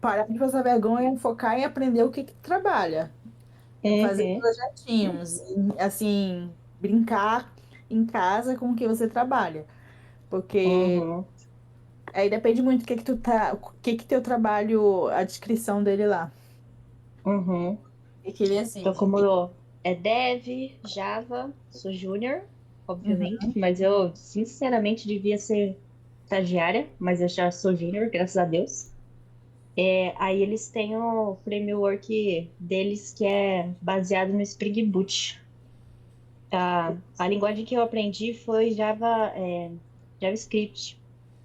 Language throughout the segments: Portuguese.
parar de passar vergonha e focar em aprender o que que tu trabalha. Fazer Uhum, projetinhos, e, assim, brincar em casa com o que você trabalha. Porque uhum, aí depende muito do que tu tá, o que que teu trabalho, a descrição dele lá. uhum. E que ele é Então, assim. como é Dev, Java, sou júnior, obviamente, Uhum. mas eu, sinceramente, devia ser estagiária, mas eu já sou júnior, graças a Deus. Aí eles têm o framework deles que é baseado no Spring Boot. A linguagem que eu aprendi foi JavaScript.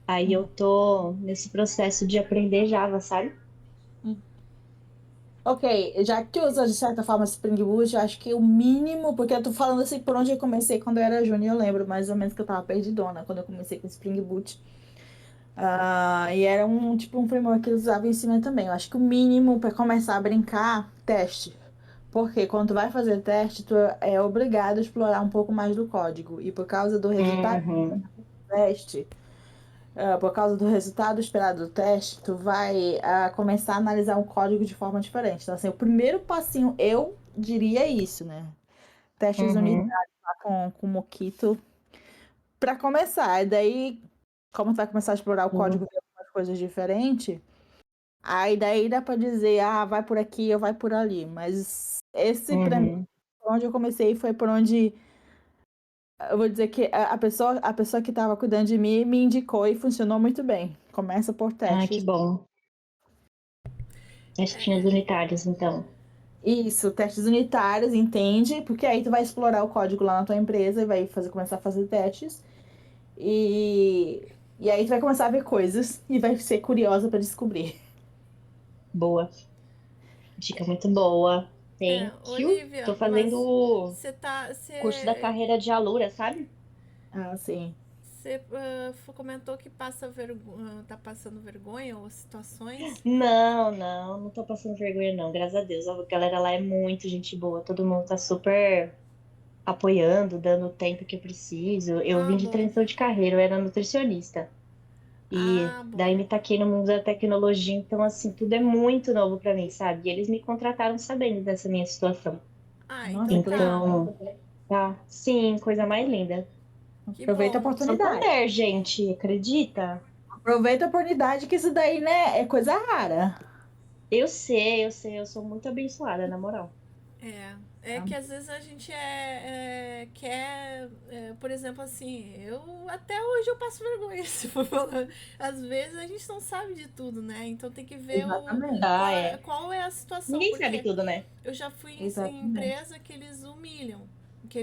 Aí eu tô nesse processo de aprender Java, sabe? Ok, já que tu usa de certa forma Spring Boot, eu acho que o mínimo, porque eu tô falando assim por onde eu comecei quando eu era júnior, eu lembro mais ou menos que eu tava perdidona quando eu comecei com Spring Boot. E era um tipo um framework que eu usava em cima também. Eu acho que o mínimo para começar a brincar, teste. Porque quando tu vai fazer teste, tu é obrigado a explorar um pouco mais do código. E por causa do resultado do Uhum, teste, por causa do resultado esperado do teste, tu vai começar a analisar o código de forma diferente. Então, assim, o primeiro passinho, eu diria isso, né? Testes uhum, unitários lá com o Mockito para começar. E daí, como tu vai começar a explorar o código uhum, e ver algumas coisas diferentes, aí daí dá para dizer, vai por aqui ou vai por ali. Mas esse, para mim, uhum. por onde eu comecei foi por onde eu vou dizer que a pessoa que estava cuidando de mim me indicou e funcionou muito bem. Começa por Ah, que testes. bom. Testinhos unitários, então. Isso, testes unitários, entende? Porque aí tu vai explorar o código lá na tua empresa e vai começar a fazer testes. E aí tu vai começar a ver coisas e vai ser curiosa para descobrir. Boa. Dica muito boa. Thank you. Tô Olivia, fazendo mas o você tá, curso da você, carreira de Alura, sabe? Ah, sim. Você comentou que tá passando vergonha ou situações. Não tô passando vergonha, não. Graças a Deus. A galera lá é muito gente boa. Todo mundo tá super apoiando, dando o tempo que eu preciso. Eu Ah, vim de bom. transição de carreira, eu era nutricionista. E Ah, daí bom. me taquei no mundo da tecnologia, então assim, tudo é muito novo pra mim, sabe? E eles me contrataram sabendo dessa minha situação. Ah, Nossa, então que legal. tá. Então, tá, sim, coisa mais linda. Que Aproveita a bom. oportunidade. Santander, gente, acredita? Aproveita a oportunidade que isso daí, né, é coisa rara. Eu sou muito abençoada, na moral. É que às vezes a gente quer, por exemplo, assim, eu até hoje eu passo vergonha, se for falar. Às vezes a gente não sabe de tudo, né? Então tem que ver Exatamente. Ah, é. qual é a situação, Ninguém sabe porque tudo, né? eu já fui em Exatamente. empresa que eles humilham, que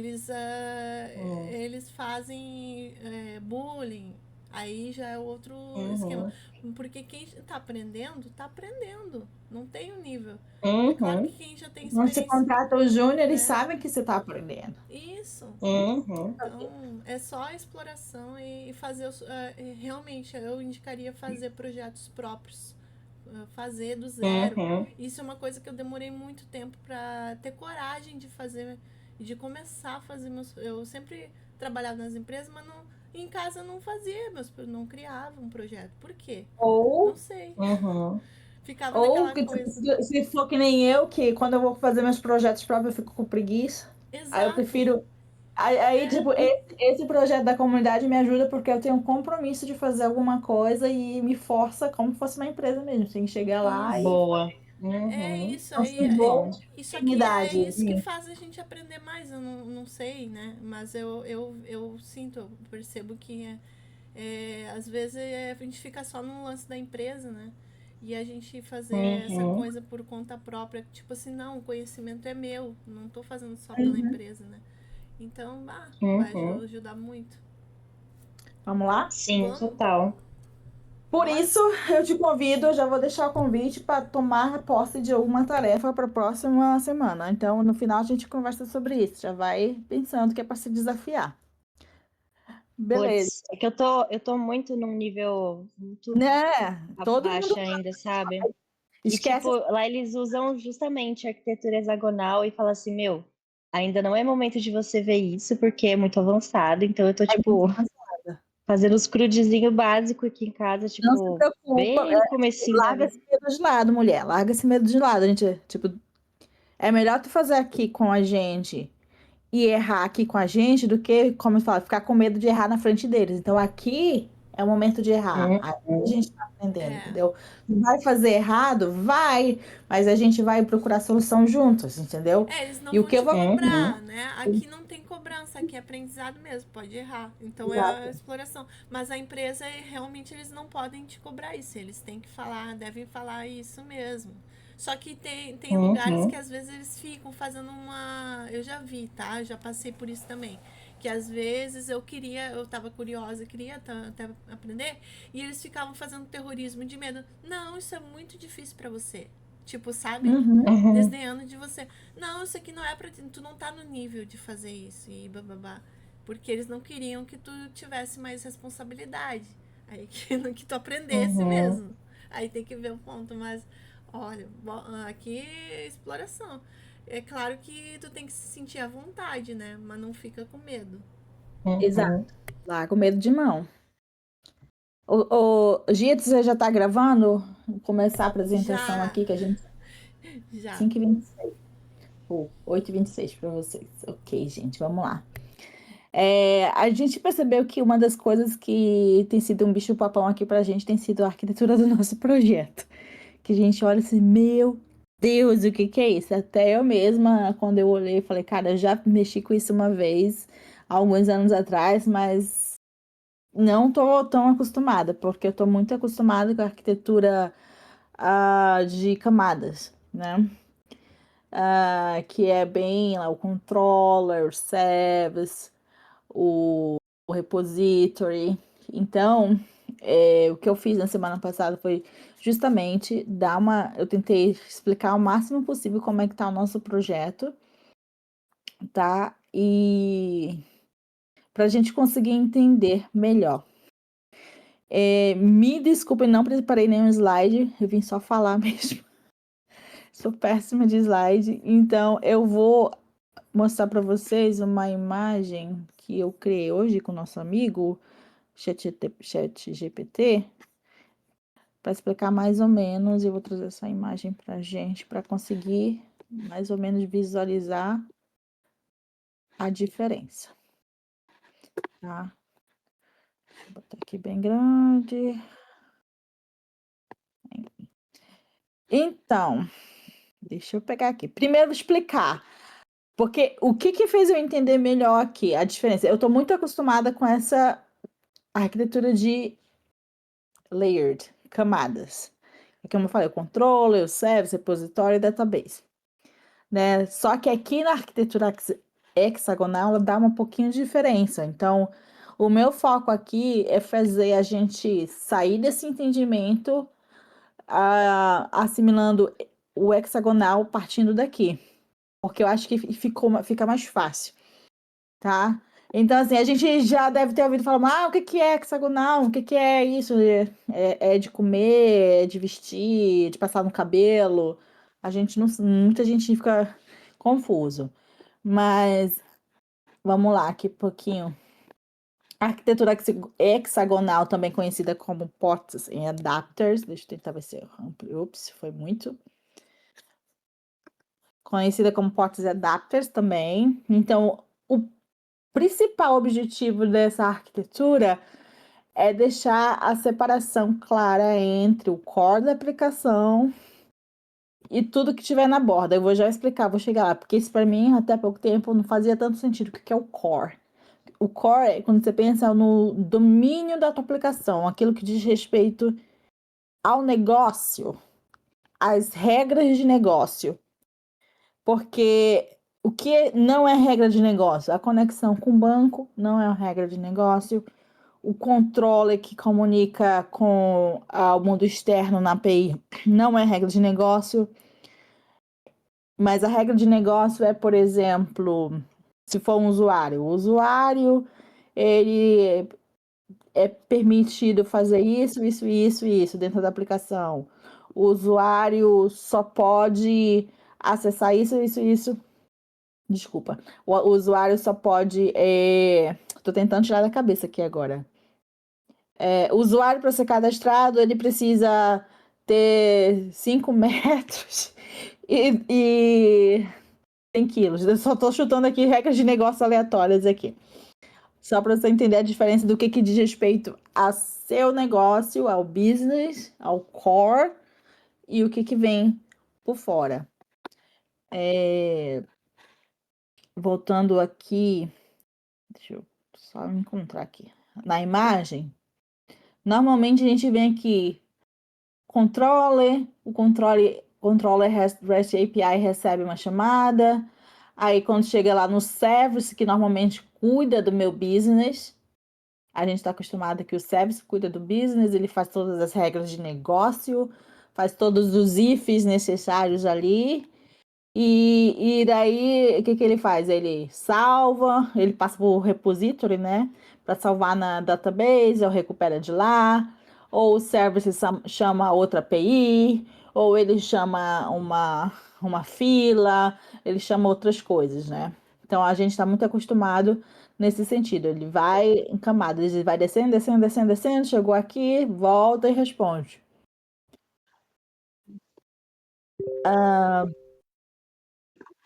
Hum, eles fazem bullying. Aí já é outro esquema. uhum, Porque quem tá aprendendo. Não tem o nível. É claro que uhum, quem já tem Quando você experiência, contrata o júnior, eles né? sabem que você está aprendendo. Isso. uhum, Então, é só a exploração e fazer. Realmente, eu indicaria fazer projetos próprios. Fazer do zero. uhum, Isso é uma coisa que eu demorei muito tempo para ter coragem de fazer, de começar a fazer meus. Eu sempre trabalhava nas empresas, mas não, em casa eu não fazia, não criava um projeto. Por quê? Não Ou, sei. uhum. Ficava ou naquela que coisa. se for que nem eu, que quando eu vou fazer meus projetos próprios, eu fico com preguiça. Aí eu Exato. prefiro. Aí, É, tipo, esse projeto da comunidade me ajuda porque eu tenho um compromisso de fazer alguma coisa e me força como se fosse uma empresa mesmo. Tem que chegar lá e isso. Boa. É Uhum. isso, não aí se Bom. isso aqui é dignidade. isso que faz a gente aprender mais, eu não sei, né? Mas eu sinto, eu percebo que às vezes a gente fica só no lance da empresa, né? E a gente fazer essa Uhum, coisa por conta própria, tipo assim, não, o conhecimento é meu, não tô fazendo só pela Uhum. empresa, né? Então, vai uhum. ajudar muito. Vamos lá? Sim, Vamos? total. Por Bora? isso, eu te convido, eu já vou deixar o convite para tomar posse de alguma tarefa para a próxima semana. Então, no final, a gente conversa sobre isso. Já vai pensando que é para se desafiar. Beleza. Putz, é que eu tô muito num nível muito Né? Todo mundo abaixo ainda, sabe? E, tipo, esquece. lá eles usam justamente a arquitetura hexagonal e falam assim, meu, ainda não é momento de você ver isso porque é muito avançado. Então eu tô, É muito tipo, avançada. Fazendo os crudezinhos básicos aqui em casa, Não se tipo, preocupa, bem no comecinho da larga vida. esse medo de lado, mulher. Larga esse medo de lado. A gente, tipo, é melhor tu fazer aqui com a gente e errar aqui com a gente do que, como eu falo, ficar com medo de errar na frente deles. Então aqui é o momento de errar. Aqui a gente tá aprendendo, É. entendeu? Vai fazer errado? Vai, mas a gente vai procurar solução juntos, entendeu? Eles não E o vão que eu te vou. cobrar, né? Aqui não tem cobrança, aqui é aprendizado mesmo, pode errar. Então é a Exato. exploração. Mas a empresa, realmente, eles não podem te cobrar isso. Eles têm que falar, devem falar isso mesmo. Só que tem lugares que às vezes eles ficam fazendo uma. Eu já vi, tá? Eu já passei por isso também. Que às vezes eu tava curiosa, queria até aprender, e eles ficavam fazendo terrorismo de medo. Não, isso é muito difícil pra você. Tipo, sabe? Uhum. Desdenhando de você. Não, isso aqui não é pra ti, tu não tá no nível de fazer isso e bababá. Porque eles não queriam que tu tivesse mais responsabilidade. Aí que tu aprendesse mesmo. Aí tem que ver o ponto, mas olha, aqui é exploração. É claro que tu tem que se sentir à vontade, né? Mas não fica com medo. Exato. Larga o medo de mão. O Gia, você já tá gravando? Vou começar a apresentação Já, aqui, que a gente. já. 5h26. Ou 8h26 para vocês. Ok, gente, vamos lá. A gente percebeu que uma das coisas que tem sido um bicho-papão aqui pra gente tem sido a arquitetura do nosso projeto. Que a gente olha assim, meu Deus, o que que é isso? Até eu mesma, quando eu olhei, falei, cara, eu já mexi com isso uma vez, há alguns anos atrás, mas não tô tão acostumada, porque eu tô muito acostumada com a arquitetura de camadas, né? Que é bem lá, o controller, o service, o repository. Então, o que eu fiz na semana passada foi justamente eu tentei explicar o máximo possível como é que tá o nosso projeto, tá? E para a gente conseguir entender melhor. Me desculpem, não preparei nenhum slide, eu vim só falar mesmo. Sou péssima de slide, então eu vou mostrar para vocês uma imagem que eu criei hoje com o nosso amigo ChatGPT para explicar mais ou menos. Eu vou trazer essa imagem para a gente para conseguir mais ou menos visualizar a diferença, tá? Vou botar aqui bem grande. Então, deixa eu pegar aqui. Primeiro, vou explicar. Porque o que fez eu entender melhor aqui a diferença? Eu estou muito acostumada com essa arquitetura de layered, camadas. Como eu falei, o controller, o service, repositório e database. Né? Só que aqui na arquitetura hexagonal, ela dá um pouquinho de diferença. Então, o meu foco aqui é fazer a gente sair desse entendimento, assimilando o hexagonal partindo daqui. Porque eu acho que fica mais fácil, tá? Então, assim, a gente já deve ter ouvido falar, o que que é hexagonal? O que que é isso? É de comer, é de vestir, de passar no cabelo. Muita gente fica confuso. Mas, vamos lá, aqui um pouquinho. A arquitetura hexagonal, também conhecida como ports e adapters. Deixa eu tentar ver se eu amplo. Ups, foi muito. Conhecida como ports e adapters também. Então, o principal objetivo dessa arquitetura é deixar a separação clara entre o core da aplicação e tudo que tiver na borda. Eu vou já explicar, vou chegar lá, porque isso para mim, até pouco tempo, não fazia tanto sentido. O que é o core? O core é quando você pensa no domínio da tua aplicação, aquilo que diz respeito ao negócio, às regras de negócio. Porque o que não é regra de negócio? A conexão com o banco não é uma regra de negócio. O controle que comunica com o mundo externo na API não é regra de negócio. Mas a regra de negócio é, por exemplo, se for um usuário. O usuário, ele é permitido fazer isso, isso, isso e isso dentro da aplicação. O usuário só pode acessar isso, isso, isso. Desculpa. O usuário só pode. Tô tentando tirar da cabeça aqui agora. O usuário para ser cadastrado, ele precisa ter 5 metros e 100 quilos. Eu só estou chutando aqui regras de negócio aleatórias aqui. Só para você entender a diferença do que diz respeito a seu negócio, ao business, ao core e o que vem por fora. Voltando aqui, deixa eu só encontrar aqui. Na imagem, normalmente a gente vem aqui, o controller REST API recebe uma chamada, aí quando chega lá no service, que normalmente cuida do meu business, a gente está acostumado que o service cuida do business, ele faz todas as regras de negócio, faz todos os ifs necessários ali, e daí, o que ele faz? Ele salva, ele passa por repository, né? Para salvar na database, ou recupera de lá, ou o service chama outra API, ou ele chama uma fila, ele chama outras coisas, né? Então a gente está muito acostumado nesse sentido. Ele vai em camadas, ele vai descendo, descendo, descendo, descendo, chegou aqui, volta e responde.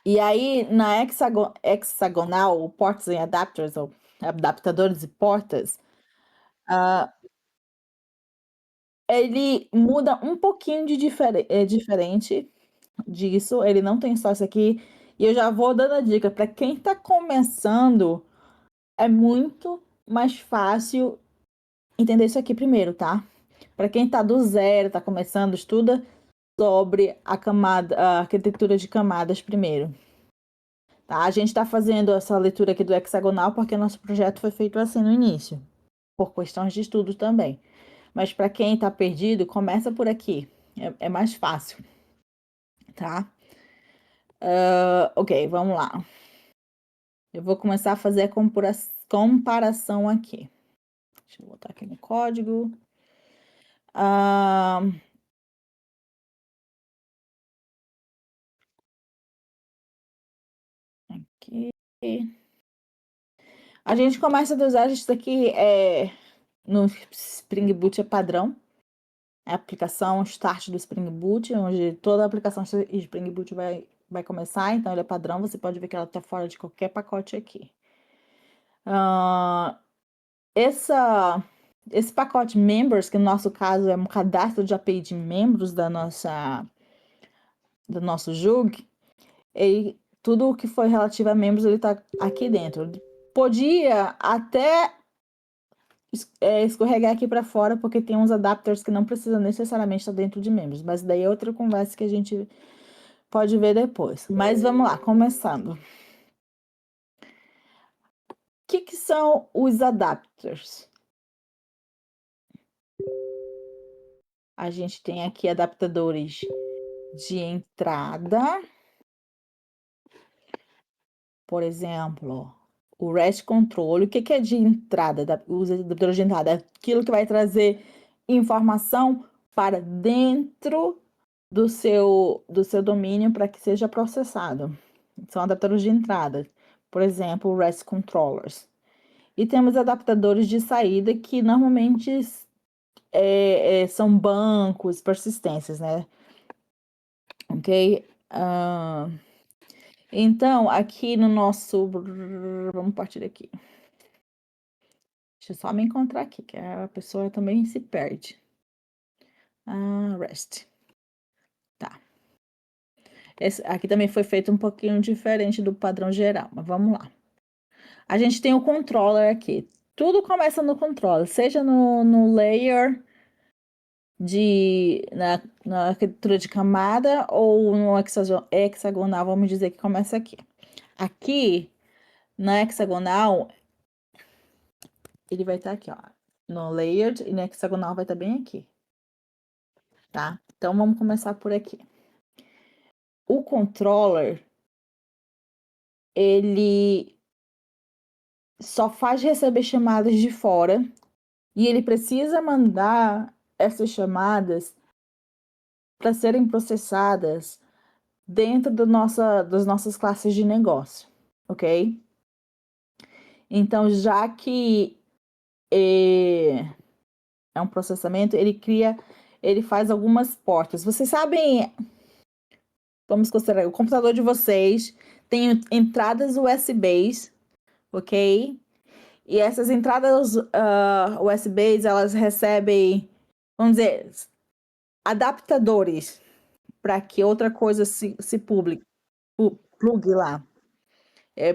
E aí, na hexagonal, portas e adapters, ou adaptadores e portas, ele muda um pouquinho diferente disso. Ele não tem só isso aqui. E eu já vou dando a dica, para quem está começando, é muito mais fácil entender isso aqui primeiro, tá? Para quem está do zero, está começando, estuda sobre a arquitetura de camadas primeiro. Tá? A gente está fazendo essa leitura aqui do hexagonal porque nosso projeto foi feito assim no início, por questões de estudo também. Mas para quem está perdido, começa por aqui, é mais fácil, tá? Ok, vamos lá. Eu vou começar a fazer a comparação aqui. Deixa eu botar aqui no código. Aqui. A gente começa a usar isso daqui no Spring Boot é padrão. É a aplicação Start do Spring Boot, onde toda a aplicação Spring Boot vai começar. Então, ele é padrão. Você pode ver que ela está fora de qualquer pacote aqui. Esse pacote Members, que no nosso caso é um cadastro de API de membros do nosso JUG, tudo o que foi relativo a membros, ele está aqui dentro. Podia até escorregar aqui para fora, porque tem uns adapters que não precisam necessariamente estar dentro de membros, mas daí é outra conversa que a gente pode ver depois. Mas vamos lá, começando. O que são os adapters? A gente tem aqui adaptadores de entrada. Por exemplo, o REST Control. O que é de entrada? Os adaptadores de entrada é aquilo que vai trazer informação para dentro do seu domínio para que seja processado. São adaptadores de entrada. Por exemplo, REST Controllers. E temos adaptadores de saída que normalmente são bancos, persistências, né? Ok? Então, aqui no nosso... Vamos partir daqui. Deixa eu só me encontrar aqui, que a pessoa também se perde. REST. Tá. Esse aqui também foi feito um pouquinho diferente do padrão geral, mas vamos lá. A gente tem o controller aqui. Tudo começa no controller, seja no layer na arquitetura de camada ou no hexagonal, vamos dizer que começa aqui. Aqui, na hexagonal, ele vai estar aqui, ó. No layered e no hexagonal vai estar bem aqui. Tá? Então, vamos começar por aqui. O controller, ele só faz receber chamadas de fora e ele precisa mandar essas chamadas para serem processadas dentro das nossas classes de negócio, ok? Então, já que é um processamento, ele faz algumas portas. Vocês sabem, vamos considerar, o computador de vocês tem entradas USBs, ok? E essas entradas USBs, elas recebem, vamos dizer, adaptadores para que outra coisa se plugue lá.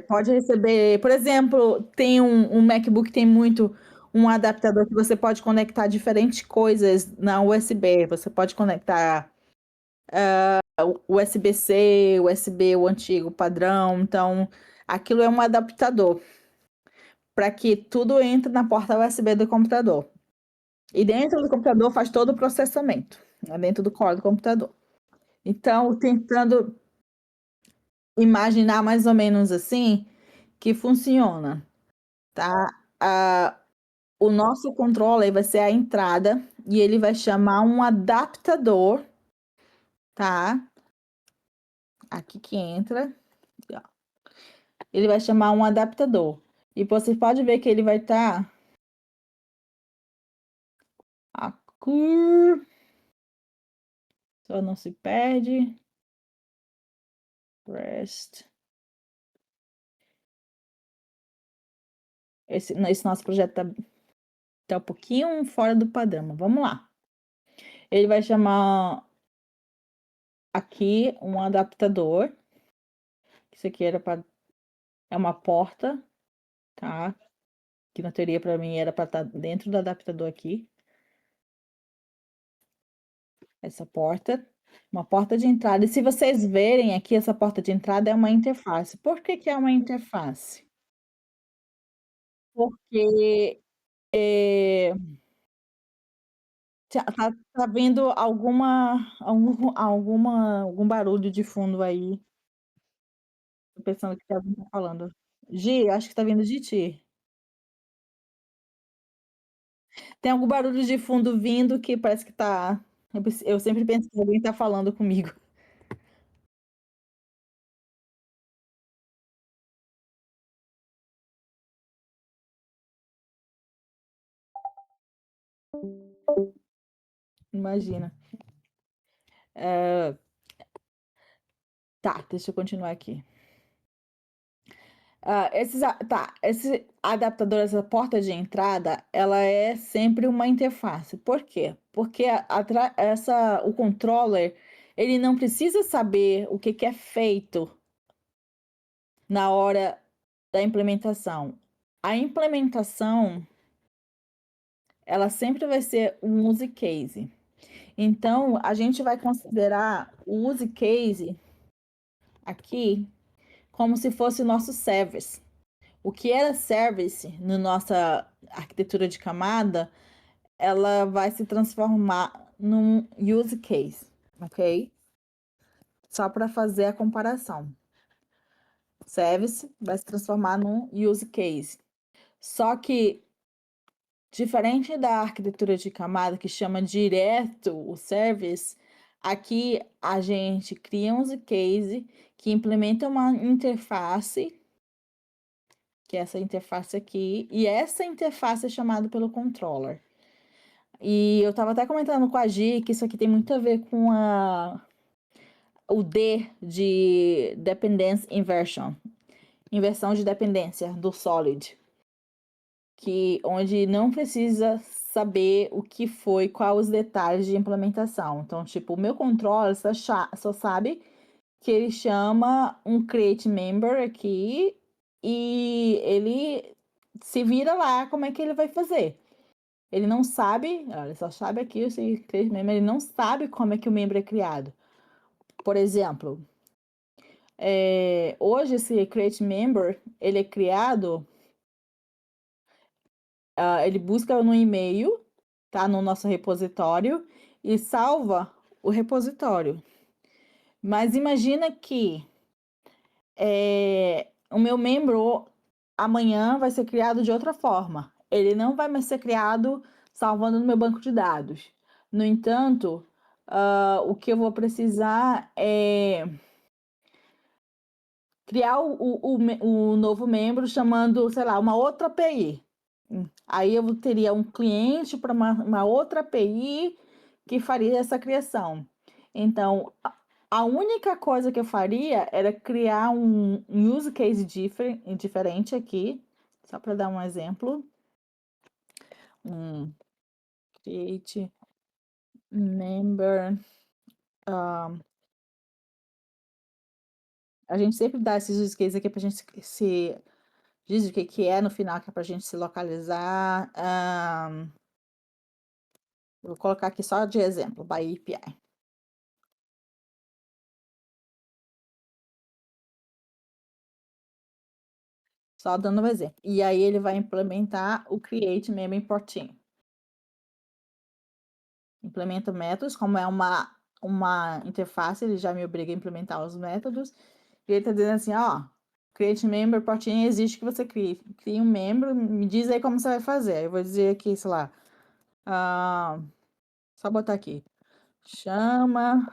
Pode receber, por exemplo, tem um MacBook tem muito um adaptador que você pode conectar diferentes coisas na USB. Você pode conectar USB-C, USB, o antigo padrão. Então, aquilo é um adaptador para que tudo entre na porta USB do computador. E dentro do computador faz todo o processamento, né, dentro do core do computador. Então, tentando imaginar mais ou menos assim que funciona, tá? O nosso controller vai ser a entrada e ele vai chamar um adaptador, tá? Aqui que entra, ó. Ele vai chamar um adaptador. E você pode ver que ele vai estar aqui. Só não se perde. Rest. Esse nosso projeto tá um pouquinho fora do padrão. Vamos lá. Ele vai chamar aqui um adaptador. Isso aqui é uma porta, tá? Que na teoria para mim era para estar dentro do adaptador aqui. Essa porta, uma porta de entrada. E se vocês verem aqui, essa porta de entrada é uma interface. Por que que é uma interface? Porque tá vindo algum barulho de fundo aí. Tô pensando que alguém tá falando. Gi, acho que tá vindo de ti. Tem algum barulho de fundo vindo que parece que tá. Eu sempre penso que alguém tá falando comigo. Imagina. Tá, deixa eu continuar aqui. Esse adaptador, essa porta de entrada, ela é sempre uma interface. Por quê? Porque o controller, ele não precisa saber o que é feito na hora da implementação. A implementação, ela sempre vai ser um use case. Então, a gente vai considerar o use case aqui como se fosse o nosso service. O que era service na nossa arquitetura de camada, ela vai se transformar num use case, ok? Só para fazer a comparação. Service vai se transformar num use case. Só que, diferente da arquitetura de camada, que chama direto o service, aqui a gente cria um use case que implementa uma interface, que é essa interface aqui, e essa interface é chamada pelo controller. E eu estava até comentando com a Gi que isso aqui tem muito a ver com o D de Dependence Inversion, inversão de dependência do Solid, onde não precisa saber o que foi, quais os detalhes de implementação. Então, tipo, o meu controller só sabe que ele chama um create member aqui e ele se vira lá como é que ele vai fazer. Ele não sabe, olha, só sabe aqui esse create member, ele não sabe como é que o membro é criado. Por exemplo, hoje esse create member, ele é criado, ele busca no e-mail, tá, no nosso repositório e salva o repositório. Mas imagina que o meu membro amanhã vai ser criado de outra forma. Ele não vai mais ser criado salvando no meu banco de dados. No entanto, o que eu vou precisar é criar o novo membro chamando, sei lá, uma outra API. Aí eu teria um cliente para uma outra API que faria essa criação. Então, a única coisa que eu faria era criar um use case diferente aqui, só para dar um exemplo. Create member. A gente sempre dá esses use cases aqui para a gente se diz o que é no final, que é para a gente se localizar. Vou colocar aqui só de exemplo, by API. Só dando um exemplo. E aí ele vai implementar o create member importing. Implementa métodos, como é uma interface, ele já me obriga a implementar os métodos. E ele está dizendo assim, ó, create member importing existe que você crie um membro, me diz aí como você vai fazer. Eu vou dizer aqui, sei lá, só botar aqui, chama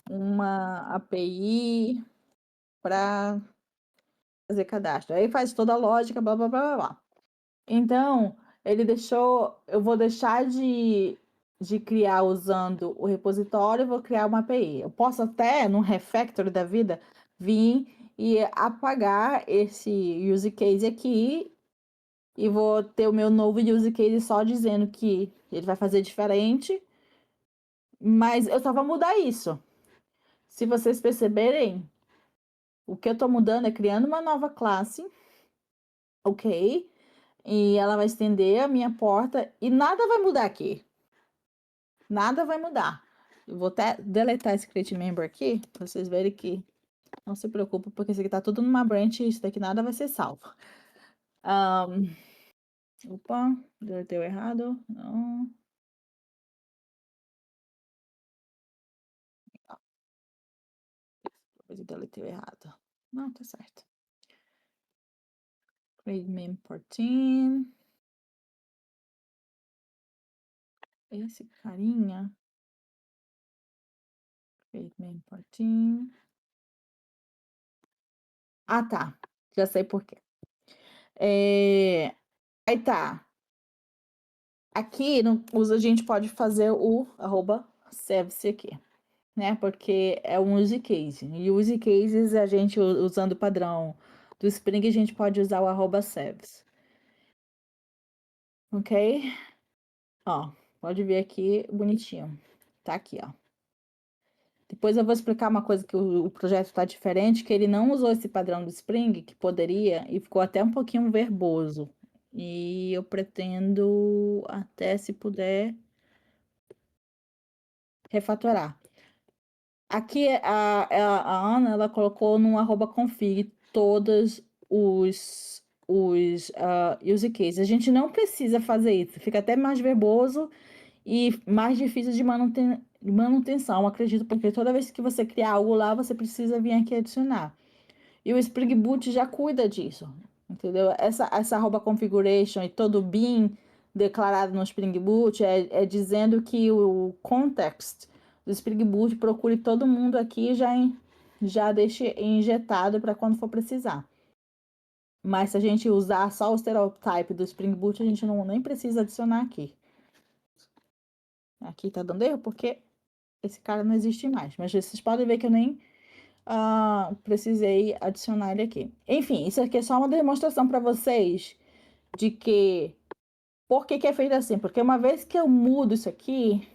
uma API para fazer cadastro. Aí faz toda a lógica, blá, blá, blá, blá, blá. Então, ele deixou, eu vou deixar de criar usando o repositório, vou criar uma API. Eu posso até, num refactor da vida, vir e apagar esse use case aqui e vou ter o meu novo use case só dizendo que ele vai fazer diferente, mas eu só vou mudar isso. Se vocês perceberem, o que eu estou mudando é criando uma nova classe, ok? E ela vai estender a minha porta e nada vai mudar aqui. Nada vai mudar. Eu vou até deletar esse create member aqui, para vocês verem que não se preocupa, porque isso aqui tá tudo numa branch e isso daqui nada vai ser salvo. Opa, deletei errado. Não. Depois eu deletei errado. Não, tá certo. Create member 14. Esse carinha. Create member 14. Ah, tá. Já sei por quê. Aí tá. Aqui a gente pode fazer o @service aqui, né? Porque é um use case. E use cases, a gente usando o padrão do Spring, a gente pode usar o @service. Ok? Ó, pode ver aqui, bonitinho. Tá aqui, ó. Depois eu vou explicar uma coisa que o projeto está diferente, que ele não usou esse padrão do Spring, que poderia, e ficou até um pouquinho verboso. E eu pretendo, até se puder, refatorar. Aqui a Ana, ela colocou no @config todos os use cases. A gente não precisa fazer isso, fica até mais verboso e mais difícil de manutenção, acredito, porque toda vez que você criar algo lá, você precisa vir aqui adicionar. E o Spring Boot já cuida disso, entendeu? Essa @configuration e todo o bin declarado no Spring Boot é dizendo que o context do Spring Boot procure todo mundo aqui já deixe injetado para quando for precisar. Mas se a gente usar só o stereotype do Spring Boot, a gente nem precisa adicionar aqui. Aqui tá dando erro porque esse cara não existe mais. Mas vocês podem ver que eu nem precisei adicionar ele aqui. Enfim, isso aqui é só uma demonstração para vocês de que por que é feito assim? Porque uma vez que eu mudo isso aqui,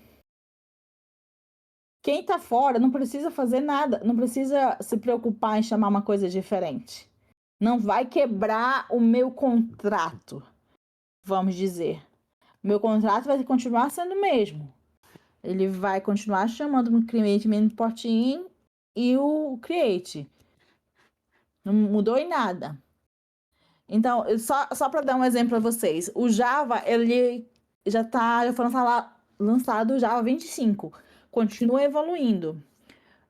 quem tá fora não precisa fazer nada, não precisa se preocupar em chamar uma coisa diferente. Não vai quebrar o meu contrato, vamos dizer. Meu contrato vai continuar sendo o mesmo. Ele vai continuar chamando no create member importing e o create. Não mudou em nada. Então, só para dar um exemplo para vocês, o Java, ele já foi lançado o Java 25, continua evoluindo.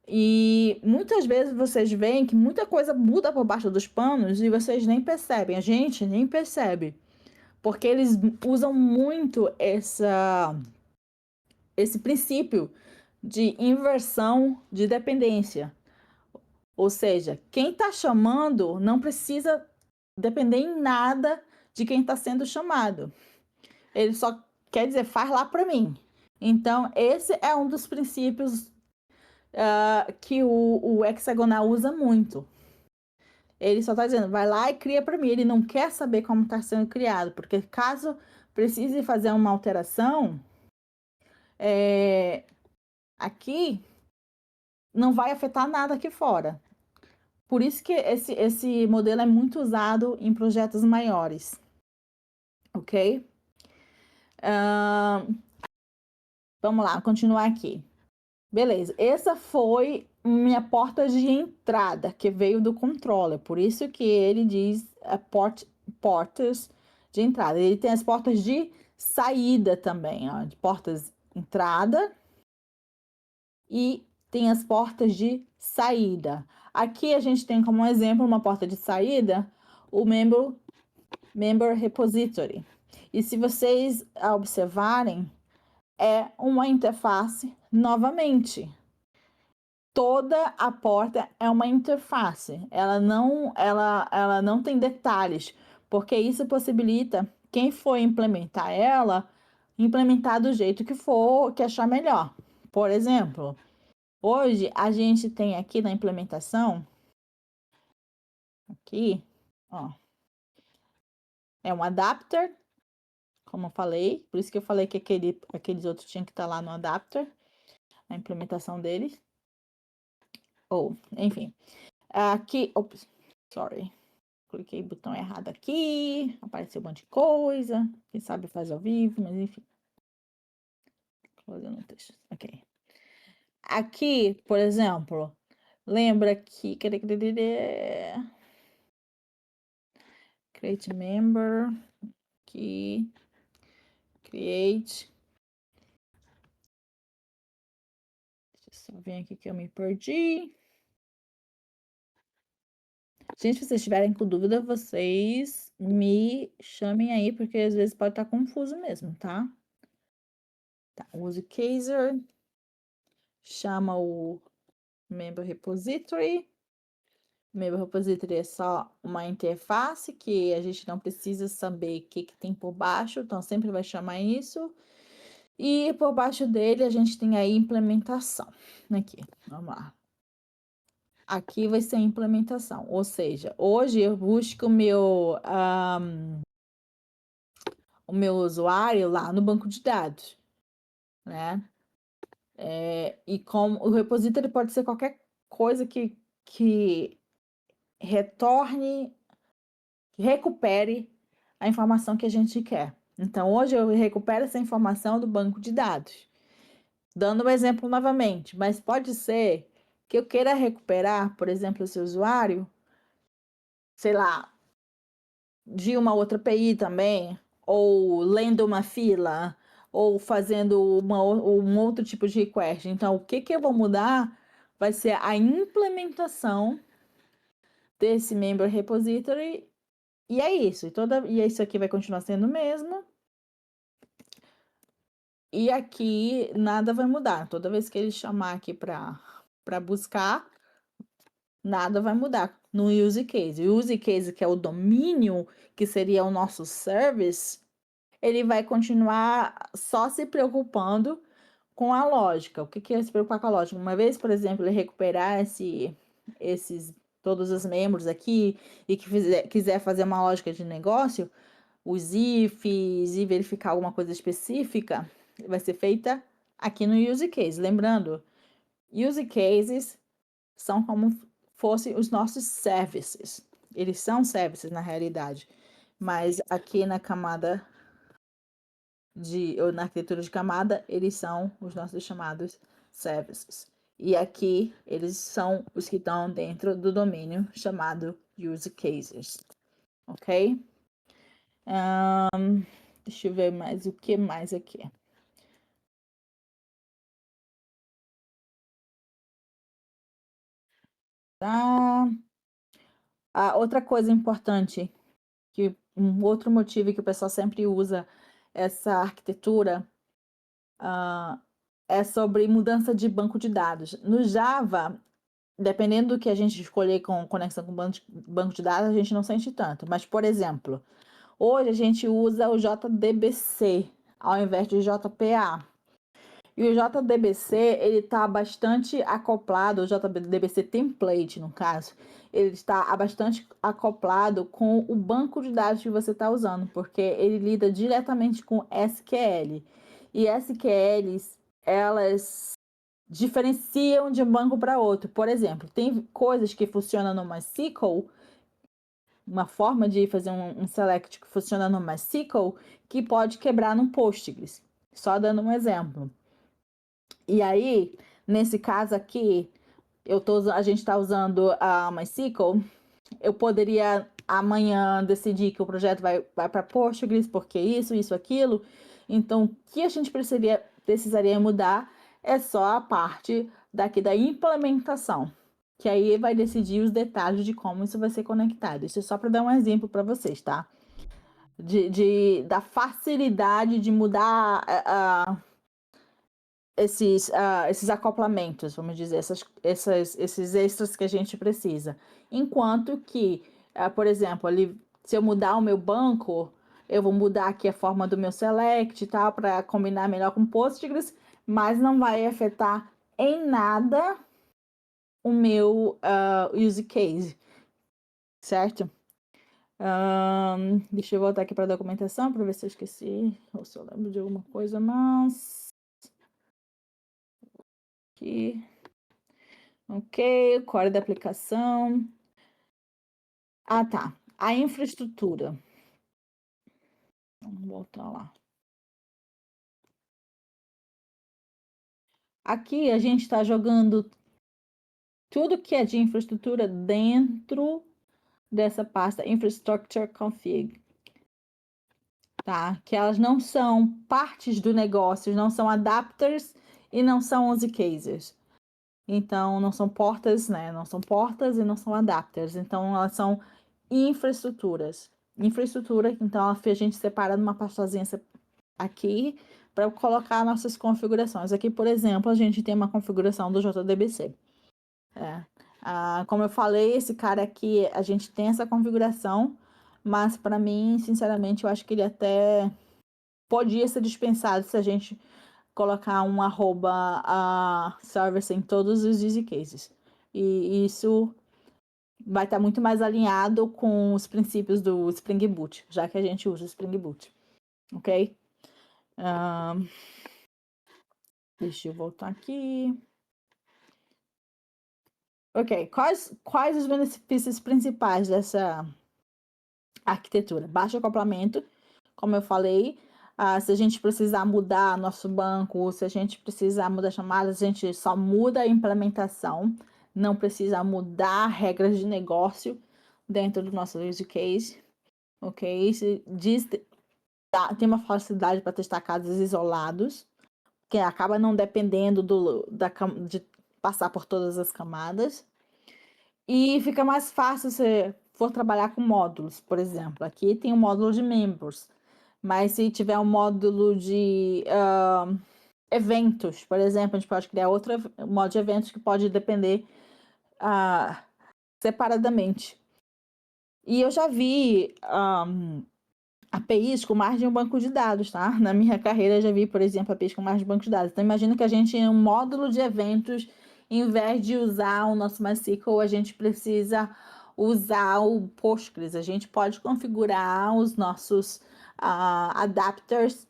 E muitas vezes vocês veem que muita coisa muda por baixo dos panos e vocês nem percebem, a gente nem percebe, porque eles usam muito esse princípio de inversão de dependência. Ou seja, quem está chamando não precisa depender em nada de quem está sendo chamado. Ele só quer dizer, faz lá para mim. Então, esse é um dos princípios que o hexagonal usa muito. Ele só está dizendo, vai lá e cria para mim. Ele não quer saber como está sendo criado, porque caso precise fazer uma alteração, aqui não vai afetar nada aqui fora. Por isso que esse modelo é muito usado em projetos maiores. Ok? Vamos lá, continuar aqui. Beleza, essa foi minha porta de entrada, que veio do controller. Por isso que ele diz portas de entrada. Ele tem as portas de saída também, ó, de portas entrada e tem as portas de saída. Aqui a gente tem como exemplo uma porta de saída, o member repository. E se vocês observarem, é uma interface novamente. Toda a porta é uma interface. Ela não tem detalhes, porque isso possibilita quem for implementar ela, implementar do jeito que for, que achar melhor. Por exemplo, hoje a gente tem aqui na implementação, aqui, ó, é um adapter, como eu falei, por isso que eu falei que aqueles outros tinham que estar lá no adapter, a implementação deles. Ou, enfim. Aqui, ops, sorry. Cliquei no botão errado aqui, apareceu um monte de coisa. Quem sabe faz ao vivo, mas enfim. Close texto. Ok. Aqui, por exemplo, lembra que create member, aqui, create. Deixa eu só ver aqui que eu me perdi. Gente, se vocês estiverem com dúvida, vocês me chamem aí, porque às vezes pode estar confuso mesmo, tá? Tá, use Kaiser, chama o member repository. Member repository é só uma interface que a gente não precisa saber o que tem por baixo, então sempre vai chamar isso. E por baixo dele a gente tem a implementação. Aqui, vamos lá. Aqui vai ser a implementação, ou seja, hoje eu busco o meu usuário lá no banco de dados, né? E como o repository pode ser qualquer coisa que retorne, que recupere a informação que a gente quer. Então, hoje eu recupero essa informação do banco de dados. Dando um exemplo novamente, mas pode ser que eu queira recuperar, por exemplo, esse usuário, sei lá, de uma outra API também, ou lendo uma fila, ou fazendo um outro tipo de request. Então, o que eu vou mudar vai ser a implementação desse member repository, e é isso. E isso aqui vai continuar sendo o mesmo. E aqui nada vai mudar. Toda vez que ele chamar aqui para buscar, nada vai mudar no use case. O use case, que é o domínio, que seria o nosso service, ele vai continuar só se preocupando com a lógica. O que é se preocupar com a lógica? Uma vez, por exemplo, ele recuperar todos os membros aqui e que quiser fazer uma lógica de negócio, os ifs e verificar alguma coisa específica, vai ser feita aqui no use case. Lembrando, use cases são como fossem os nossos services. Eles são services na realidade, mas aqui na camada ou na arquitetura de camada, eles são os nossos chamados services. E aqui eles são os que estão dentro do domínio chamado use cases. Ok? Deixa eu ver mais o que mais aqui. Tá. Outra coisa importante, um outro motivo que o pessoal sempre usa essa arquitetura é sobre mudança de banco de dados. No Java, dependendo do que a gente escolher com conexão com banco de dados, a gente não sente tanto. Mas, por exemplo, Hoje a gente usa o JDBC ao invés de JPA. E o JDBC, ele está bastante acoplado, o JDBC Template, no caso, ele está bastante acoplado com o banco de dados que você está usando, porque ele lida diretamente com SQL. E SQLs, elas diferenciam de um banco para outro. Por exemplo, tem coisas que funcionam no MySQL, uma forma de fazer um select que funciona no MySQL, que pode quebrar no Postgres. Só dando um exemplo. E aí, nesse caso aqui, a gente está usando a MySQL, eu poderia amanhã decidir que o projeto vai para Postgres, porque isso, aquilo. Então, o que a gente precisaria mudar é só a parte daqui da implementação, que aí vai decidir os detalhes de como isso vai ser conectado. Isso é só para dar um exemplo para vocês, tá? Da facilidade de mudar esses acoplamentos, vamos dizer, esses extras que a gente precisa. Enquanto que, por exemplo, ali, se eu mudar o meu banco, eu vou mudar aqui a forma do meu select e tal, para combinar melhor com Postgres, mas não vai afetar em nada o meu use case, certo? Deixa eu voltar aqui para a documentação para ver se eu esqueci ou se eu lembro de alguma coisa, mas aqui. Ok, core da aplicação. Ah, tá. A infraestrutura. Vamos voltar lá. Aqui a gente está jogando tudo que é de infraestrutura dentro dessa pasta Infrastructure Config. Tá? Que elas não são partes do negócio, não são adapters e não são use cases. Então, não são portas, né? Não são portas e não são adapters. Então, elas são infraestruturas. Infraestrutura, então, a gente separa numa pastazinha aqui para colocar nossas configurações. Aqui, por exemplo, a gente tem uma configuração do JDBC. Como eu falei, esse cara aqui, a gente tem essa configuração, mas para mim, sinceramente, eu acho que ele até podia ser dispensado se a gente colocar um @service em todos os use cases. E isso vai estar muito mais alinhado com os princípios do Spring Boot, já que a gente usa o Spring Boot. Ok? Deixa eu voltar aqui. Ok, quais os benefícios principais dessa arquitetura? Baixo acoplamento, como eu falei. Se a gente precisar mudar nosso banco, se a gente precisar mudar chamadas, a gente só muda a implementação, não precisa mudar regras de negócio dentro do nosso use case, ok? Tem uma facilidade para testar casos isolados, que acaba não dependendo de passar por todas as camadas. E fica mais fácil se for trabalhar com módulos, por exemplo. Aqui tem um módulo de members, mas se tiver um módulo de eventos, por exemplo, a gente pode criar outro módulo de eventos que pode depender separadamente. E eu já vi APIs com mais de um banco de dados, tá? Na minha carreira eu já vi, por exemplo, APIs com mais de um banco de dados. Então imagina que a gente em um módulo de eventos, em vez de usar o nosso MySQL, a gente precisa usar o Postgres. A gente pode configurar os nossos adapters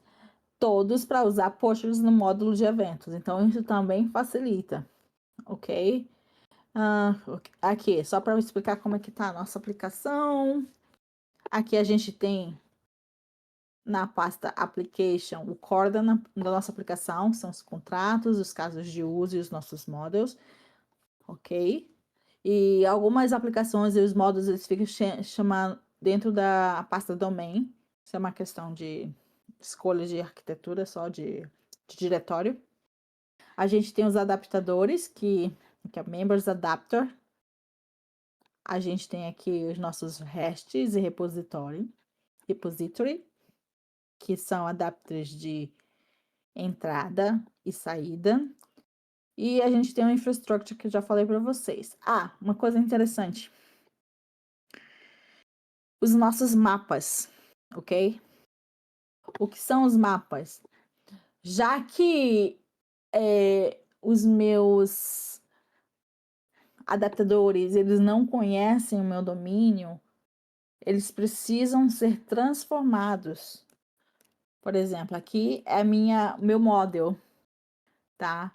todos para usar Postgres no módulo de eventos. Então isso também facilita, ok? Aqui, só para explicar como é que tá a nossa aplicação. Aqui a gente tem na pasta Application, o core da nossa aplicação, são os contratos, os casos de uso e os nossos models, ok? E algumas aplicações e os models, eles ficam chamando dentro da pasta Domain, isso é uma questão de escolha de arquitetura, só de diretório. A gente tem os adaptadores, que é Members Adapter. A gente tem aqui os nossos RESTs e repository, que são adapters de entrada e saída. E a gente tem uma infrastructure que eu já falei para vocês. Uma coisa interessante. Os nossos mapas. ok? O que são os mapas? Já que os meus adaptadores, eles não conhecem o meu domínio, eles precisam ser transformados. Por exemplo, aqui é meu model, tá?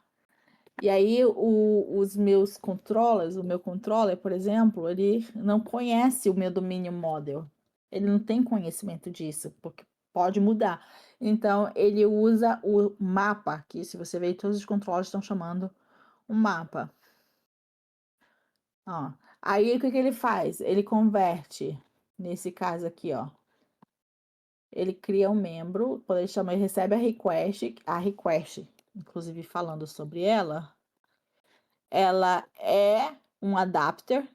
E aí os meus controllers, o meu controller, por exemplo, ele não conhece o meu domínio model. Ele não tem conhecimento disso, porque pode mudar. Então, ele usa o mapa, que se você ver, todos os controllers estão chamando um mapa. Ó, aí o que ele faz? Ele converte, nesse caso aqui, ó. Ele cria um membro, quando ele recebe a request, inclusive falando sobre ela é um adapter,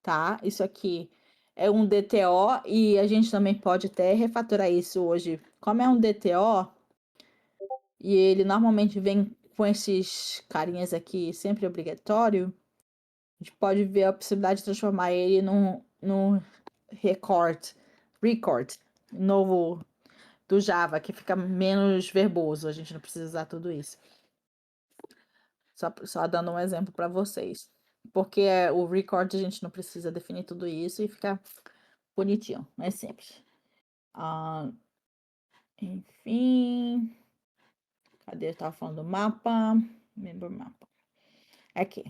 tá? Isso aqui é um DTO e a gente também pode até refatorar isso hoje. Como é um DTO e ele normalmente vem com esses carinhas aqui, sempre obrigatório, a gente pode ver a possibilidade de transformar ele num record novo do Java, que fica menos verboso. A gente não precisa usar tudo isso. Só dando um exemplo para vocês. Porque o record a gente não precisa definir tudo isso e fica bonitinho, é simples. Enfim. Cadê? Eu tava falando do mapa. Member mapa. Aqui.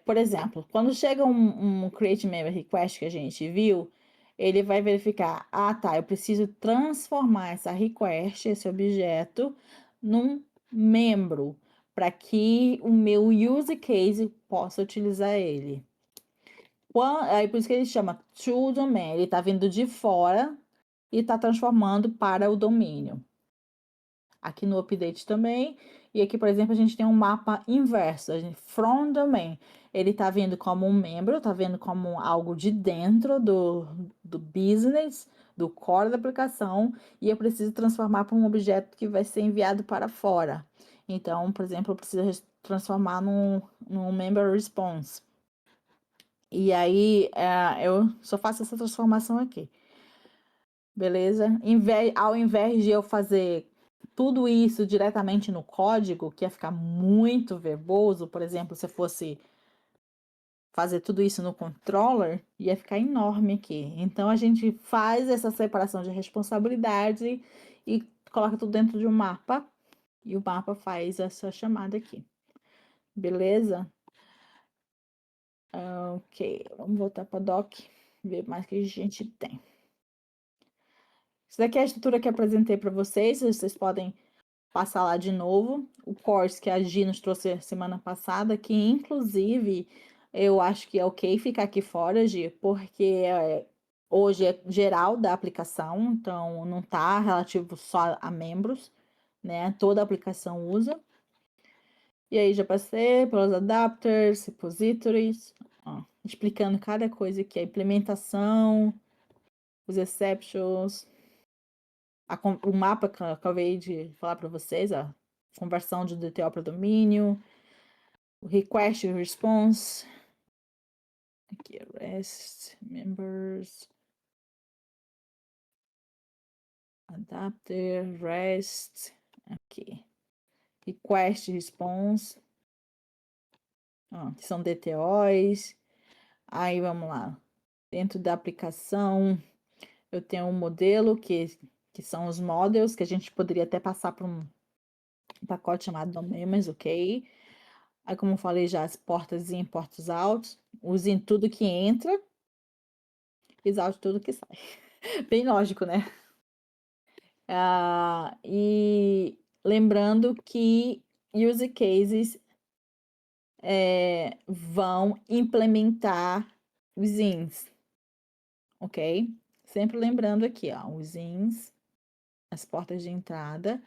Por exemplo, quando chega um create member request que a gente viu, ele vai verificar, tá, eu preciso transformar essa request, esse objeto, num membro, para que o meu use case possa utilizar ele. Aí por isso que ele chama to domain, ele está vindo de fora e está transformando para o domínio. Aqui no update também. E aqui, por exemplo, a gente tem um mapa inverso, from domain. Ele está vindo como um membro, está vindo como algo de dentro do business, do core da aplicação, e eu preciso transformar para um objeto que vai ser enviado para fora. Então, por exemplo, eu preciso transformar num member response. E aí, eu só faço essa transformação aqui. Beleza? Ao invés de eu fazer tudo isso diretamente no código, que ia ficar muito verboso, por exemplo, se eu fosse fazer tudo isso no controller, ia ficar enorme aqui. Então, a gente faz essa separação de responsabilidade e coloca tudo dentro de um mapa, e o mapa faz essa chamada aqui. Beleza? Ok, vamos voltar para doc, ver mais o que a gente tem. Isso daqui é a estrutura que eu apresentei para vocês podem passar lá de novo. O course que a Gi nos trouxe semana passada, que inclusive eu acho que é ok ficar aqui fora, Gi, porque hoje é geral da aplicação, então não tá relativo só a membros, né? Toda a aplicação usa. E aí já passei pelos adapters, repositories, explicando cada coisa aqui, a implementação, os exceptions, o mapa que eu acabei de falar para vocês, a conversão de DTO para domínio, o request e response, aqui REST, members, adapter, REST, aqui, request e response, que são DTOs, aí vamos lá, dentro da aplicação, eu tenho um modelo que são os models, que a gente poderia até passar para um pacote chamado domain, mas ok. Aí, como eu falei já, as portas in, portas out, os in tudo que entra, e os out tudo que sai. Bem lógico, né? E lembrando que use cases vão implementar os ins, ok? Sempre lembrando aqui, ó, os ins, as portas de entrada,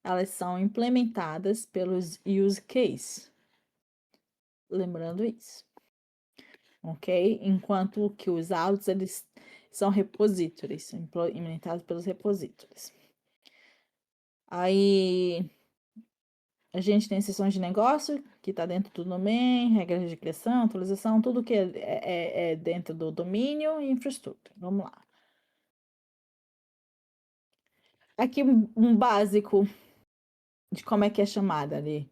elas são implementadas pelos use case. Lembrando isso. Ok? Enquanto que os outs, eles são repositories, implementados pelos repositories. Aí, a gente tem sessões de negócio, que está dentro do domain, regras de criação, atualização, tudo que é dentro do domínio e infraestrutura. Vamos lá. Aqui um básico de como é que é chamada ali.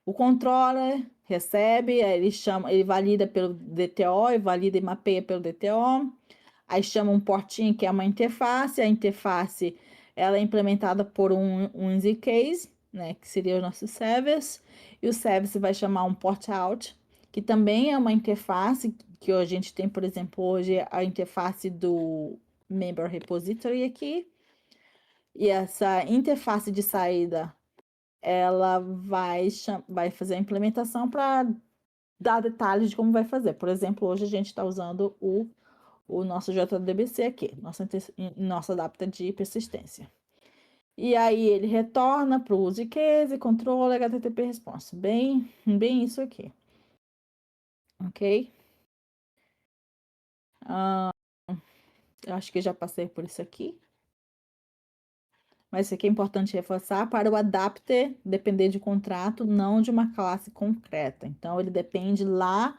O controller recebe, aí ele valida pelo DTO, e valida e mapeia pelo DTO. Aí chama um portinho que é uma interface. A interface ela é implementada por um zcase, né, que seria o nosso service. E o service vai chamar um port out, que também é uma interface, que a gente tem, por exemplo, hoje a interface do member repository aqui. E essa interface de saída, ela vai fazer a implementação para dar detalhes de como vai fazer. Por exemplo, hoje a gente está usando o nosso JDBC aqui, nosso adapter de persistência. E aí ele retorna para o use case, controller, HTTP response. Bem isso aqui. Ok? Eu acho que já passei por isso aqui. Mas isso aqui é importante reforçar para o adapter depender de contrato, não de uma classe concreta. Então, ele depende lá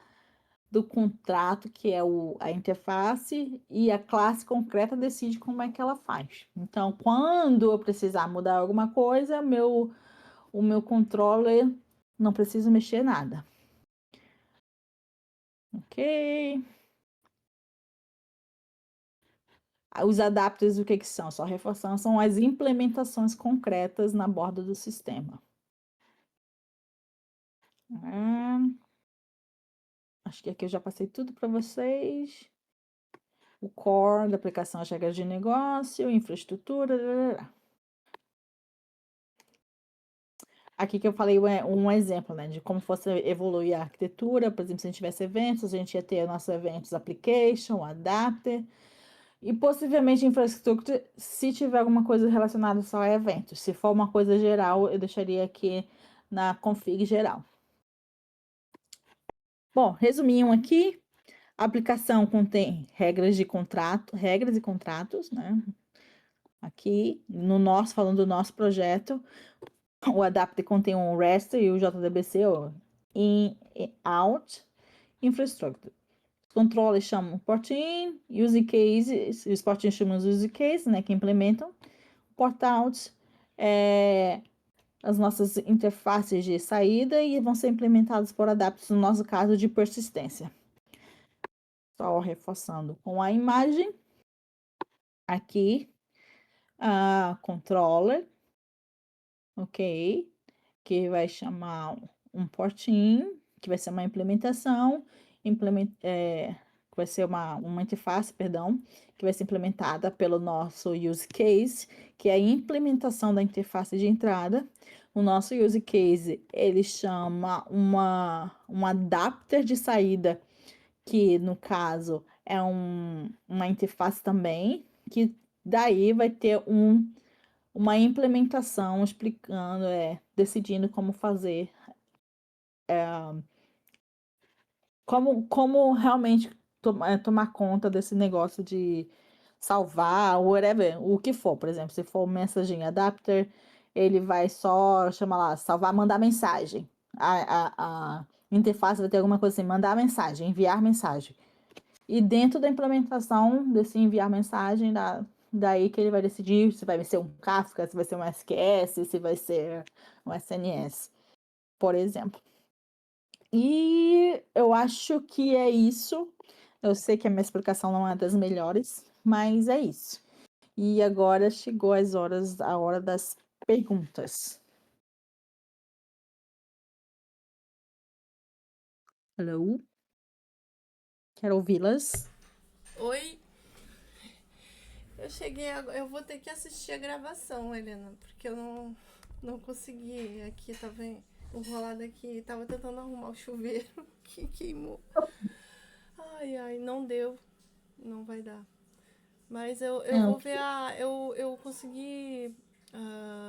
do contrato, que é a interface, e a classe concreta decide como é que ela faz. Então, quando eu precisar mudar alguma coisa, o meu controller não precisa mexer nada. Ok? Os adapters, o que que são? Só reforçando, são as implementações concretas na borda do sistema. Acho que aqui eu já passei tudo para vocês. O core da aplicação, as regras de negócio, infraestrutura. Aqui que eu falei um exemplo, né, de como fosse evoluir a arquitetura. Por exemplo, se a gente tivesse eventos, a gente ia ter nossos eventos application, adapter, e possivelmente infraestrutura, se tiver alguma coisa relacionada só a eventos. Se for uma coisa geral, eu deixaria aqui na config geral. Bom, resuminho aqui. A aplicação contém regras e contratos, né? Aqui, falando do nosso projeto, o adapter contém um REST e o JDBC, o in e out infrastructure. Os controles chamam port in, use cases, os portinhos chamam os use cases, né, que implementam. Port out as nossas interfaces de saída e vão ser implementados por adapters, no nosso caso, de persistência. Só reforçando com a imagem. Aqui, a controller, ok? Que vai chamar um portinho, que vai ser uma implementação, que vai ser uma interface, perdão, que vai ser implementada pelo nosso use case, que é a implementação da interface de entrada. O nosso use case, ele chama um adapter de saída, que no caso é uma interface também, que daí vai ter uma implementação explicando, decidindo como fazer, como realmente tomar conta desse negócio de salvar, whatever, o que for. Por exemplo, se for o messaging adapter, ele vai só chamar lá, salvar, mandar mensagem. A interface vai ter alguma coisa assim, mandar mensagem, enviar mensagem. E dentro da implementação desse enviar mensagem, daí que ele vai decidir se vai ser um Kafka, se vai ser um SQS, se vai ser um SNS, por exemplo. E eu acho que é isso. Eu sei que a minha explicação não é das melhores, mas é isso. E agora chegou a hora das perguntas. Hello? Quero ouvi-las. Oi, eu cheguei agora. Eu vou ter que assistir a gravação, Helena, porque eu não consegui. Aqui tava enrolada aqui, tava tentando arrumar o chuveiro que queimou. Ai, não deu. Não vai dar. Mas eu vou ver eu consegui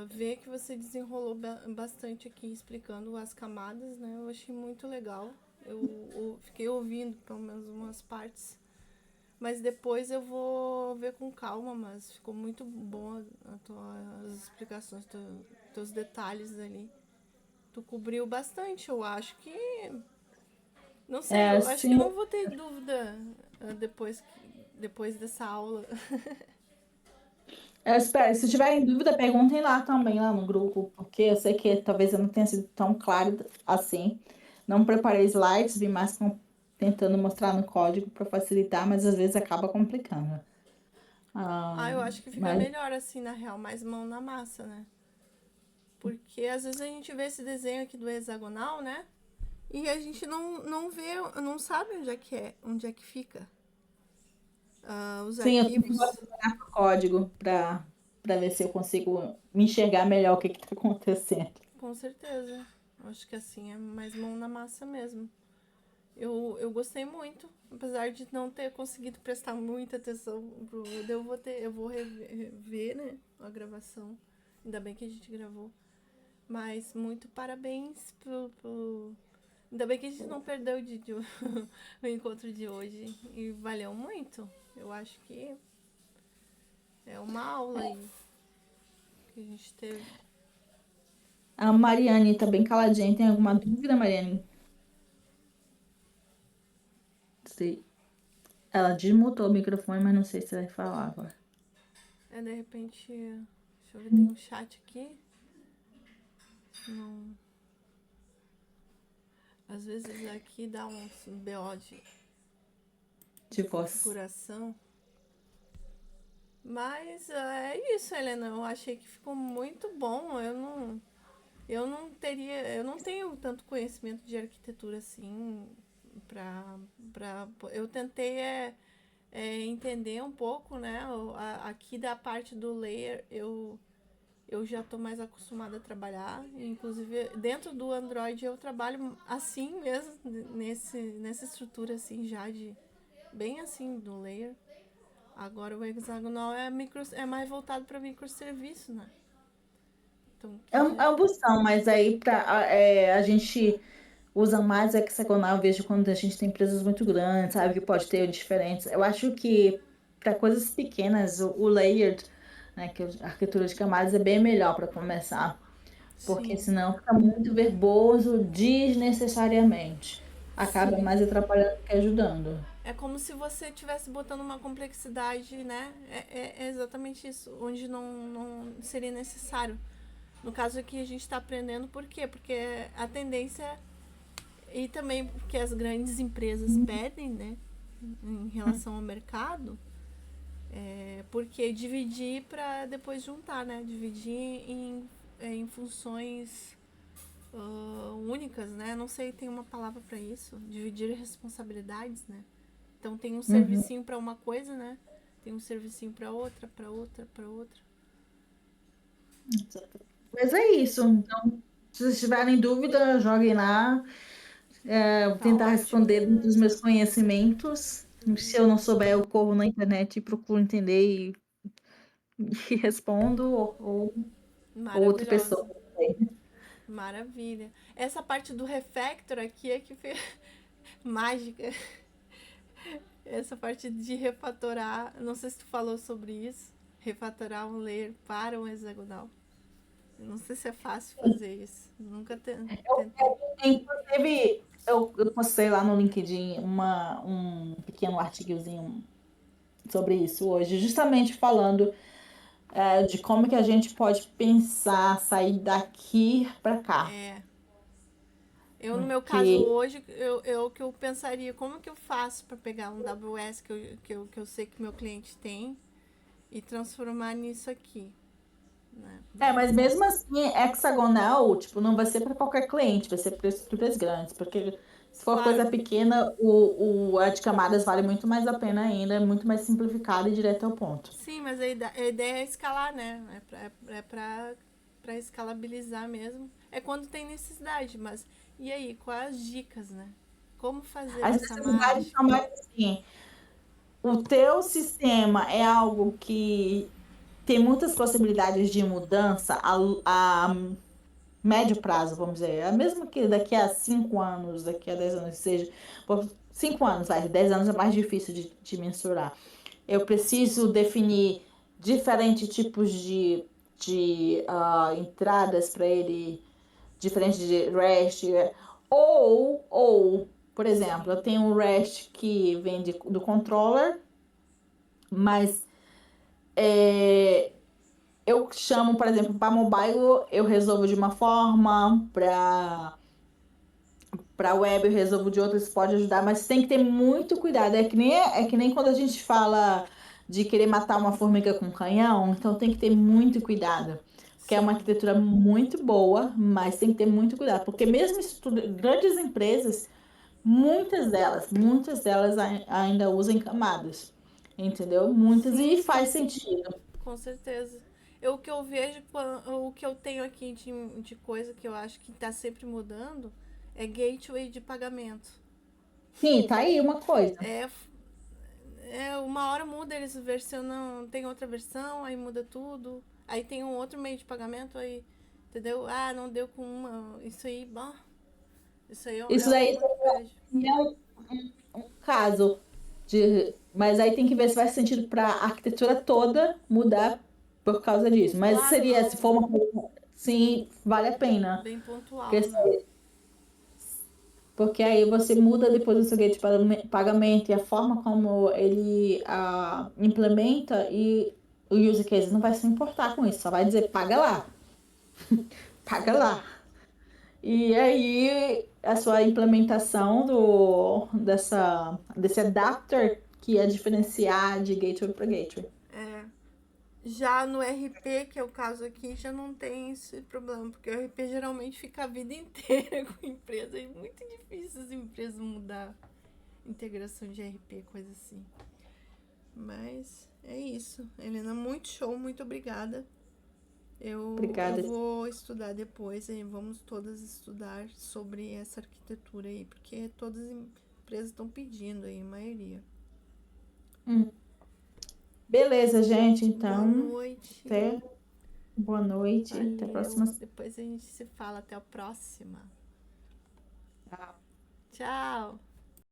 ver que você desenrolou bastante aqui explicando as camadas, né? Eu achei muito legal. Eu fiquei ouvindo pelo menos umas partes. Mas depois eu vou ver com calma, mas ficou muito boa as explicações, teus detalhes ali. Tu cobriu bastante, eu acho que. Não sei, eu acho que Assim, não vou ter dúvida depois dessa aula. Eu espero. Se tiverem dúvida, perguntem lá também, lá no grupo, porque eu sei que talvez eu não tenha sido tão claro assim. Não preparei slides, vim mais tentando mostrar no código para facilitar, mas às vezes acaba complicando. Ah, eu acho que fica Mas melhor assim, na real, mais mão na massa, né? Porque às vezes a gente vê esse desenho aqui do hexagonal, né? E a gente não vê, não sabe onde é que fica os sim, eu também arquivos. gosto de olhar pro código para ver se eu consigo me enxergar melhor o que está acontecendo. Com certeza. Acho que assim é mais mão na massa mesmo. Eu gostei muito, apesar de não ter conseguido prestar muita atenção pro vídeo, eu vou rever, né, a gravação. Ainda bem que a gente gravou. Mas muito parabéns ainda bem que a gente não perdeu o encontro de hoje. E valeu muito. Eu acho que é uma aula aí que a gente teve. A Mariane tá bem caladinha. Tem alguma dúvida, Mariane? Sei. Ela desmutou o microfone, mas não sei se vai falar agora. De repente, deixa eu ver, tem um chat aqui. Não. Às vezes aqui dá um BO de Tipo, configuração. Mas é isso, Helena. Eu achei que ficou muito bom. Eu não tenho tanto conhecimento de arquitetura assim eu tentei entender um pouco, né? Aqui da parte do layer eu já estou mais acostumada a trabalhar. Inclusive, dentro do Android eu trabalho assim mesmo, nessa estrutura assim já de bem assim do layer. Agora o hexagonal é mais voltado para microserviço, né? Então, ambos são, mas aí a gente usa mais hexagonal, eu vejo quando a gente tem empresas muito grandes, sabe, que pode ter diferentes. Eu acho que para coisas pequenas, o layered, né, que é a arquitetura de camadas é bem melhor para começar, porque sim, senão fica muito verboso desnecessariamente. Acaba sim. mais atrapalhando que ajudando. É como se você estivesse botando uma complexidade, né? É exatamente isso, onde não seria necessário. No caso aqui a gente está aprendendo por quê? Porque a tendência e também porque as grandes empresas pedem, né? Em relação ao mercado, porque dividir para depois juntar, né? Dividir em funções únicas, né? Não sei, tem uma palavra para isso. Dividir responsabilidades, né? Então tem um Uhum. servicinho para uma coisa, né? Tem um servicinho para outra, para outra, para outra. Mas é isso. Então, se vocês tiverem dúvida, joguem lá. Vou Tá tentar ótimo. responder dentro dos meus conhecimentos. Se eu não souber, eu corro na internet e procuro entender e respondo, ou outra pessoa. Maravilhoso. Maravilha. Essa parte do refactor aqui é que fez mágica. Essa parte de refatorar, não sei se tu falou sobre isso. Refatorar um layer para um hexagonal. Eu não sei se é fácil fazer isso. Nunca tentei. Inclusive, eu postei lá no LinkedIn um pequeno artigozinho sobre isso hoje, justamente falando de como que a gente pode pensar, sair daqui para cá. É, no meu caso, Porque hoje, o que eu pensaria, como que eu faço para pegar um AWS que eu sei que meu cliente tem e transformar nisso aqui, né? mas mesmo assim, hexagonal, tipo, não vai ser para qualquer cliente, vai ser para estruturas grandes, porque se for Claro, coisa pequena, a de camadas vale muito mais a pena ainda, é muito mais simplificado e direto ao ponto. sim, mas a ideia é escalar, né? Pra escalabilizar mesmo. É quando tem necessidade, mas e aí, quais as dicas, né? Como fazer As essa necessidades são mágica? mais assim, o teu sistema é algo que tem muitas possibilidades de mudança a médio prazo, vamos dizer. É mesmo que daqui a 5 anos, daqui a 10 anos, seja. Por 5 anos, 10 anos é mais difícil de mensurar. Eu preciso definir diferentes tipos de entradas para ele, diferente de REST. Por exemplo, eu tenho um REST que vem do controller, mas eu chamo, por exemplo, para mobile eu resolvo de uma forma, para web eu resolvo de outra, isso pode ajudar, mas tem que ter muito cuidado. É que nem quando a gente fala de querer matar uma formiga com canhão, então tem que ter muito cuidado. Porque é uma Sim, arquitetura muito boa, mas tem que ter muito cuidado. Porque mesmo grandes empresas, muitas delas ainda usam camadas. Entendeu? Muitas, e sim, faz sim, sentido. com certeza. O que eu vejo, o que eu tenho aqui de coisa que eu acho que tá sempre mudando é gateway de pagamento. Sim, tá aí uma coisa. É, uma hora muda, eles versionam, tem outra versão, aí muda tudo. Aí tem um outro meio de pagamento, aí, entendeu? Ah, não deu com uma. Isso aí, bom, isso aí Isso é daí uma que eu vejo. é um caso de. Mas aí tem que ver se faz sentido para a arquitetura toda mudar por causa disso. Mas Claro, seria, se for não. uma coisa. Sim, vale a pena. Bem Porque, pontual, né? porque aí você muda depois o seu gateway de pagamento e a forma como ele implementa e o user case não vai se importar com isso, só vai dizer paga lá, paga Sim. lá. E aí, a sua implementação desse adapter que ia diferenciar de gateway para gateway. É. Já no RP, que é o caso aqui, já não tem esse problema, porque o RP geralmente fica a vida inteira com a empresa. É muito difícil as empresas mudar integração de RP, coisa assim. Mas é isso. Helena, muito show, muito obrigada. Eu Obrigada. vou estudar depois e vamos todas estudar sobre essa arquitetura aí, porque todas as empresas estão pedindo aí, a maioria. Hum. Beleza, gente. Boa Então, noite. até boa noite. Até a Valeu. próxima. Depois a gente se fala. Até a próxima. Tchau. Tchau.